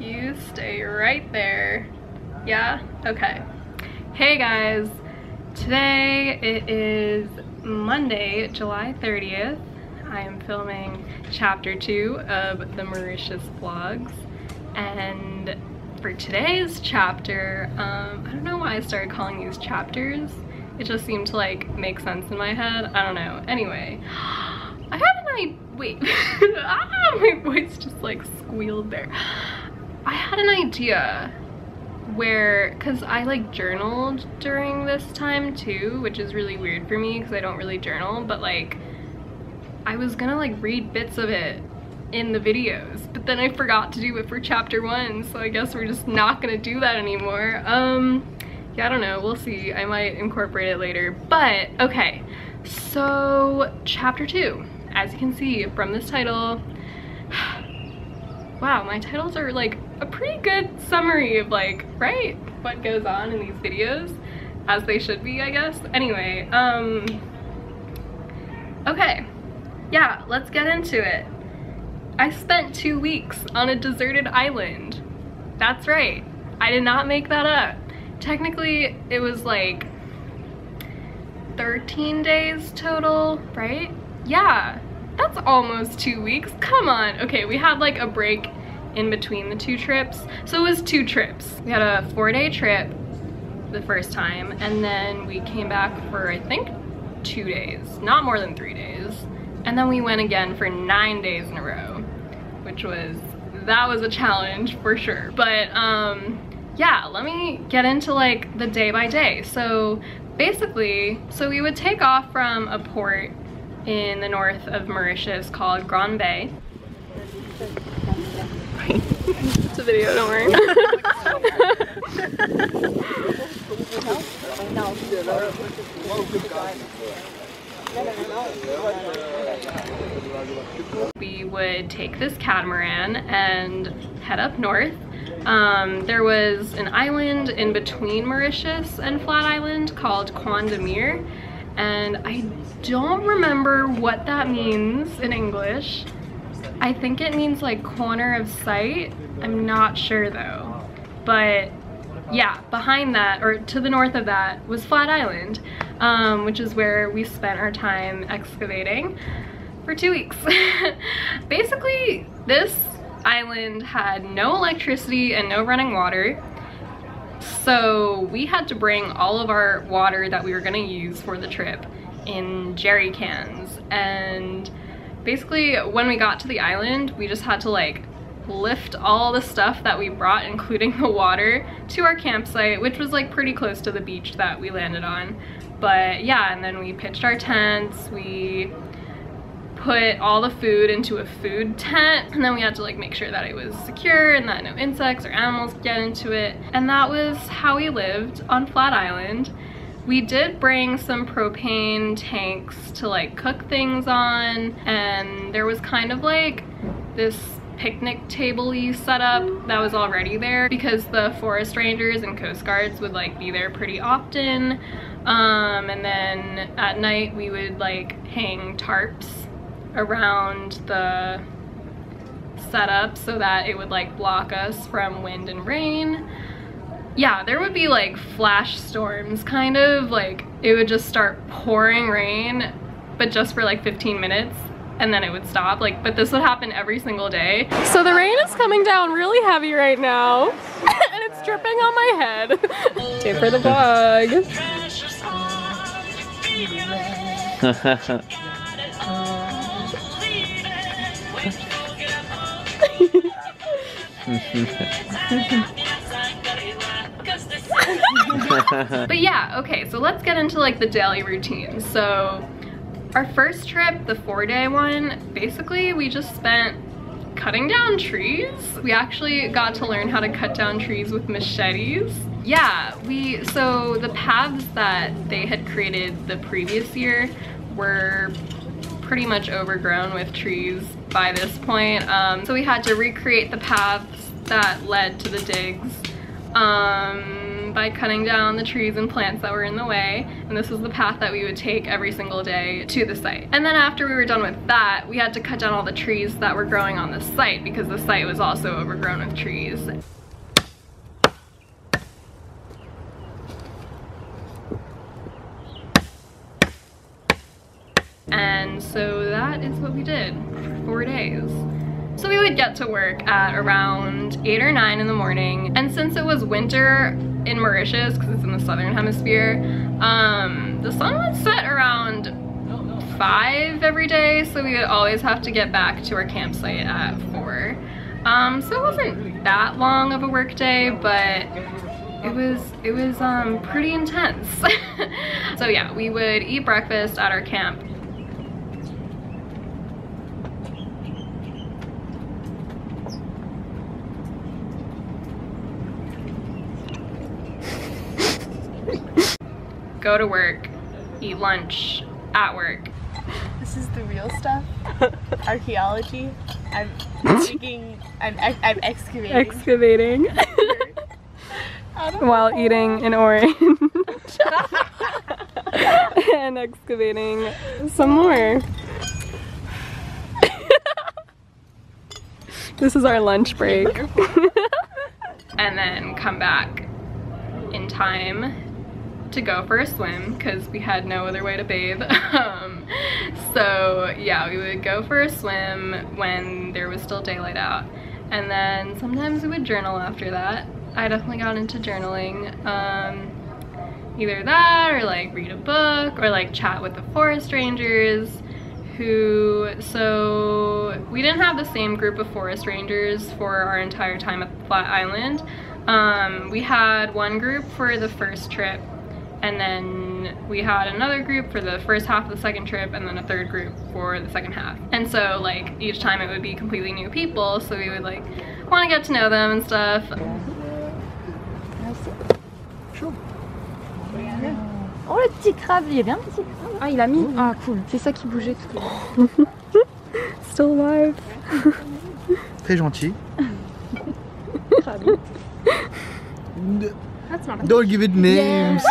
You stay right there. Yeah? Okay. Hey guys, today it is Monday, July 30th. I am filming chapter 2 of the Mauritius vlogs, and for today's chapter, I don't know why I started calling these chapters. It just seemed to like make sense in my head. I don't know. Anyway, I had an idea. Wait, my voice just like squealed there. I had an idea where, cause I like journaled during this time too, which is really weird for me because I don't really journal, but like I was gonna like read bits of it in the videos, but then I forgot to do it for chapter 1, so I guess we're just not gonna do that anymore. Yeah, I don't know, we'll see. I might incorporate it later, but okay. So chapter 2, as you can see from this title, wow, my titles are like a pretty good summary of like, right, what goes on in these videos, as they should be, I guess. Anyway, okay, yeah, let's get into it. I spent 2 weeks on a deserted island. That's right, I did not make that up. Technically, it was like 13 days total, right? Yeah, that's almost 2 weeks. Come on. Okay, we had like a break in between the 2 trips. So it was 2 trips. We had a 4-day trip the first time, and then we came back for I think 2 days, not more than 3 days. And then we went again for 9 days in a row, which was, that was a challenge for sure. But yeah, let me get into like the day by day. So basically, so we would take off from a port in the north of Mauritius called Grand Bay. It's a video, don't worry. We would take this catamaran and head up north. There was an island in between Mauritius and Flat Island called Coin de Mire, and I don't remember what that means in English. I think it means like corner of sight. I'm not sure though. But yeah, behind that, or to the north of that, was Flat Island, which is where we spent our time excavating for 2 weeks. Basically, this island had no electricity and no running water, so we had to bring all of our water that we were gonna use for the trip in jerry cans. And basically when we got to the island, we just had to like lift all the stuff that we brought, including the water, to our campsite, which was like pretty close to the beach that we landed on. But yeah, and then we pitched our tents, we put all the food into a food tent, and then we had to like make sure that it was secure and that no insects or animals could get into it. And that was how we lived on Flat Island. We did bring some propane tanks to like cook things on, and there was kind of like this picnic table-y setup that was already there because the forest rangers and coast guards would like be there pretty often. And then at night we would like hang tarps around the setup so that it would like block us from wind and rain. Yeah, there would be like flash storms, kind of like it would just start pouring rain, but just for like 15 minutes and then it would stop. Like, but this would happen every single day. So the rain is coming down really heavy right now and it's dripping on my head. Stay for the vlog. But yeah, okay, so let's get into like the daily routine. So our first trip, the 4-day one, basically we just spent cutting down trees. We actually got to learn how to cut down trees with machetes. Yeah, so the paths that they had created the previous year were pretty much overgrown with trees by this point. So we had to recreate the paths that led to the digs. by cutting down the trees and plants that were in the way, and this was the path that we would take every single day to the site. And then after we were done with that, we had to cut down all the trees that were growing on the site because the site was also overgrown with trees. And so that is what we did for 4 days. So we would get to work at around 8 or 9 in the morning, and since it was winter in Mauritius, because it's in the southern hemisphere, the sun would set around 5 every day, so we would always have to get back to our campsite at 4. So it wasn't that long of a work day, but it was pretty intense. So yeah, we would eat breakfast at our camp. Go to work, eat lunch at work. This is the real stuff. Archaeology. I'm digging. I'm excavating. Excavating. While eating an orange. And excavating some more. This is our lunch break. And then come back in time to go for a swim because we had no other way to bathe. So yeah, we would go for a swim when there was still daylight out, and then sometimes we would journal after that. I definitely got into journaling. Either that or like read a book or like chat with the forest rangers so we didn't have the same group of forest rangers for our entire time at Flat Island. We had one group for the first trip, and then we had another group for the first half of the second trip, and then a third group for the second half. And so like each time it would be completely new people, so we would like want to get to know them and stuff. Oh, le petit crabe, il y avait un petit crabe. Ah, il a mis. Ah, cool. C'est ça qui bougeait tout à l'heure. Still alive. Très gentil. Crabe. Don't give it names.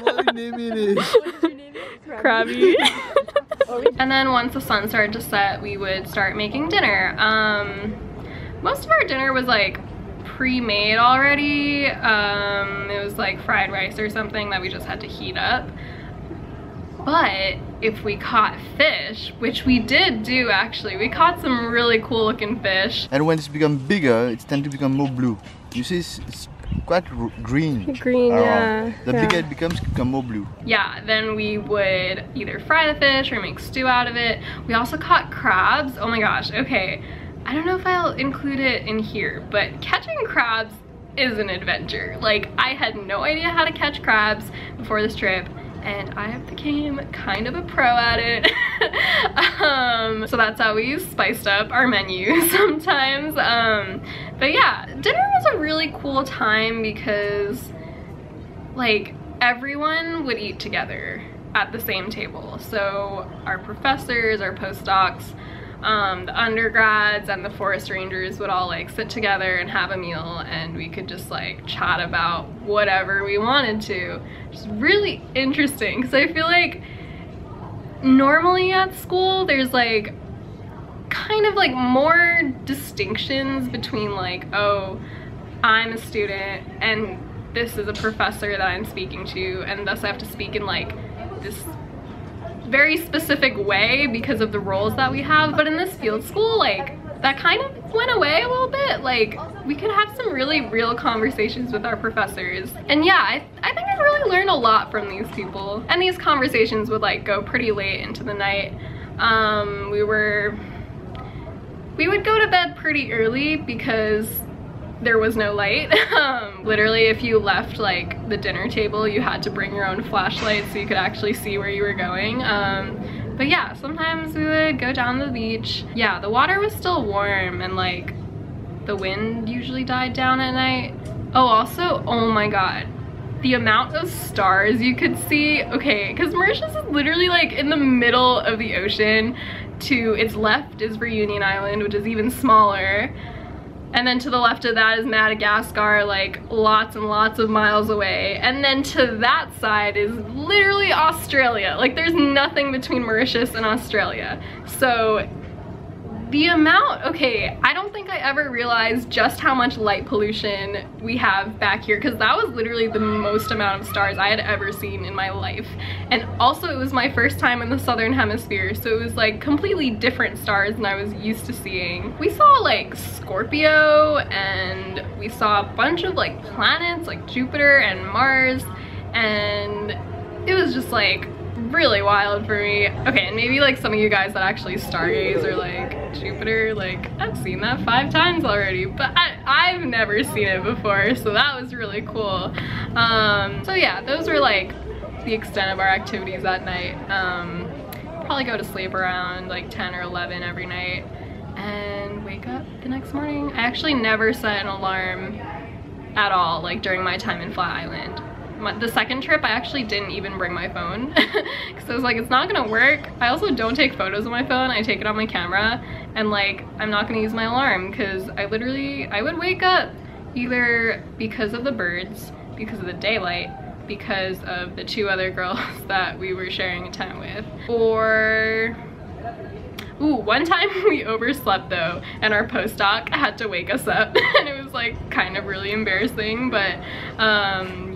What name it is? Krabby. And then once the sun started to set, we would start making dinner. Most of our dinner was like pre-made already. It was like fried rice or something that we just had to heat up. But if we caught fish, which we did do actually, we caught some really cool looking fish. And when it's become bigger, it tends to become more blue. You see, it's quite green. Green, yeah. The bigger it becomes, it becomes more blue. Yeah, then we would either fry the fish or make stew out of it. We also caught crabs. Oh my gosh, okay. I don't know if I'll include it in here, but catching crabs is an adventure. Like, I had no idea how to catch crabs before this trip, and I became kind of a pro at it. So that's how we spiced up our menu sometimes. But yeah, dinner was a really cool time because like everyone would eat together at the same table. So our professors, our postdocs, the undergrads and the forest rangers would all like sit together and have a meal, and we could just like chat about whatever we wanted to. Just really interesting because I feel like normally at school there's like kind of like more distinctions between like, oh, I'm a student and this is a professor that I'm speaking to, and thus I have to speak in like this very specific way because of the roles that we have. But in this field school, like that kind of went away a little bit. Like we could have some really real conversations with our professors, and yeah, I think I really learned a lot from these people. And these conversations would like go pretty late into the night. We would go to bed pretty early because there was no light. Literally, if you left like the dinner table, you had to bring your own flashlight so you could actually see where you were going. But yeah, sometimes we would go down to the beach. Yeah, the water was still warm and like the wind usually died down at night. Oh, also, oh my god, the amount of stars you could see. Okay, because Mauritius is literally like in the middle of the ocean. To its left is Reunion Island, which is even smaller. And then to the left of that is Madagascar, like lots and lots of miles away. And then to that side is literally Australia. Like there's nothing between Mauritius and Australia. So the amount, okay, I don't think I ever realized just how much light pollution we have back here, because that was literally the most amount of stars I had ever seen in my life. And also it was my first time in the southern hemisphere, so it was like completely different stars than I was used to seeing. We saw like Scorpio, and we saw a bunch of like planets like Jupiter and Mars, and it was just like really wild for me. Okay, and maybe like some of you guys that actually stargaze or like Jupiter, like I've seen that 5 times already, but I've never seen it before, so that was really cool. So yeah, those were like the extent of our activities that night. Probably go to sleep around like 10 or 11 every night and wake up the next morning. I actually never set an alarm at all, like during my time in Flat Island. The second trip I actually didn't even bring my phone because I was like, it's not gonna work. I also don't take photos on my phone, I take it on my camera, and like I'm not gonna use my alarm because I would wake up either because of the birds, because of the daylight, because of the 2 other girls that we were sharing a tent with, or ooh, one time we overslept though, and our postdoc had to wake us up and it was like kind of really embarrassing, but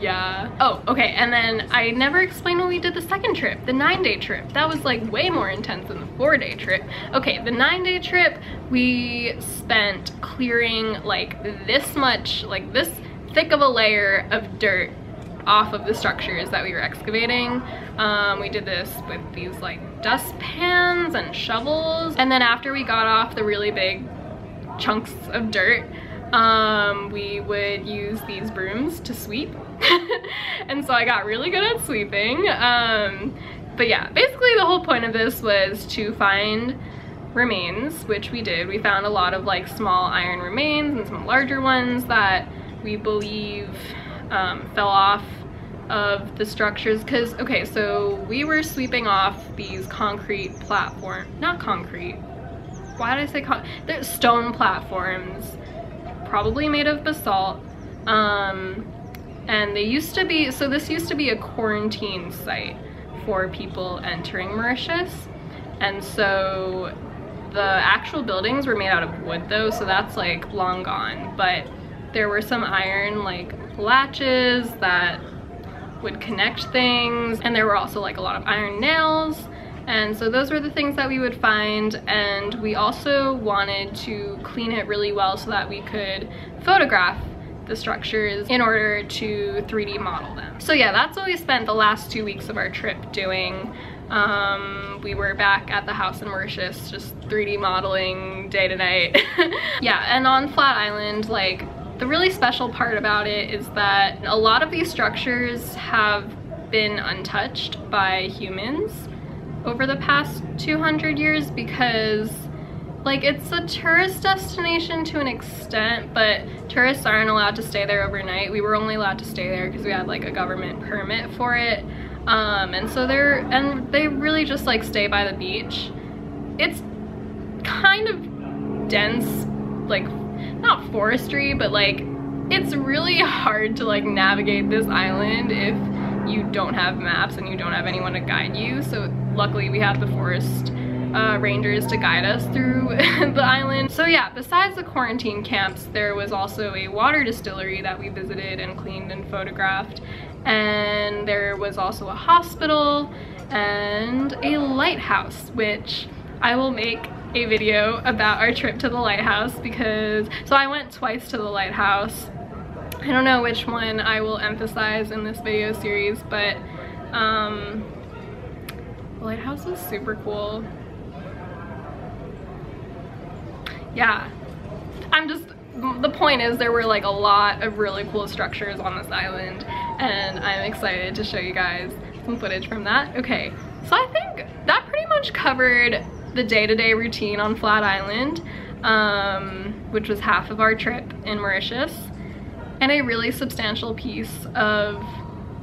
yeah. Oh, okay, and then I never explained when we did the second trip, the 9-day trip. That was like way more intense than the 4-day trip. Okay, the 9-day trip, we spent clearing like this much, like this thick of a layer of dirt off of the structures that we were excavating. We did this with these like dustpans and shovels, and then after we got off the really big chunks of dirt, we would use these brooms to sweep. And so I got really good at sweeping. But yeah, basically the whole point of this was to find remains, which we did. We found a lot of like small iron remains and some larger ones that we believe fell off of the structures, because okay, so we were sweeping off these concrete platform, not concrete, why did I say they're stone platforms, probably made of basalt, and they used to be, so this used to be a quarantine site for people entering Mauritius, and so the actual buildings were made out of wood though, so that's like long gone, but there were some iron like latches that would connect things, and there were also like a lot of iron nails, and so those were the things that we would find. And we also wanted to clean it really well so that we could photograph the structures in order to 3D model them. So yeah, that's what we spent the last 2 weeks of our trip doing. We were back at the house in Mauritius just 3D modeling day to night. Yeah, and on Flat Island, like the really special part about it is that a lot of these structures have been untouched by humans over the past 200 years, because like it's a tourist destination to an extent, but tourists aren't allowed to stay there overnight. We were only allowed to stay there because we had like a government permit for it. And so they really just like stay by the beach. It's kind of dense, like not forestry, but like it's really hard to like navigate this island if you don't have maps and you don't have anyone to guide you. So luckily we have the forest rangers to guide us through the island. So yeah, besides the quarantine camps, there was also a water distillery that we visited and cleaned and photographed, and there was also a hospital and a lighthouse, which I will make a video about our trip to the lighthouse, because so I went twice to the lighthouse. I don't know which one I will emphasize in this video series, but the lighthouse is super cool. Yeah, the point is there were like a lot of really cool structures on this island, and I'm excited to show you guys some footage from that. Okay, so I think that pretty much covered the day-to-day routine on Flat Island, which was half of our trip in Mauritius, and a really substantial piece of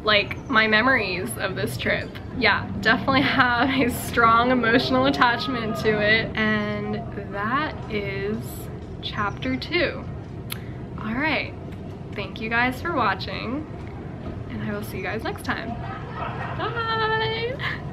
like my memories of this trip. Yeah, definitely have a strong emotional attachment to it, and that is chapter 2. All right, thank you guys for watching, and I will see you guys next time. Bye.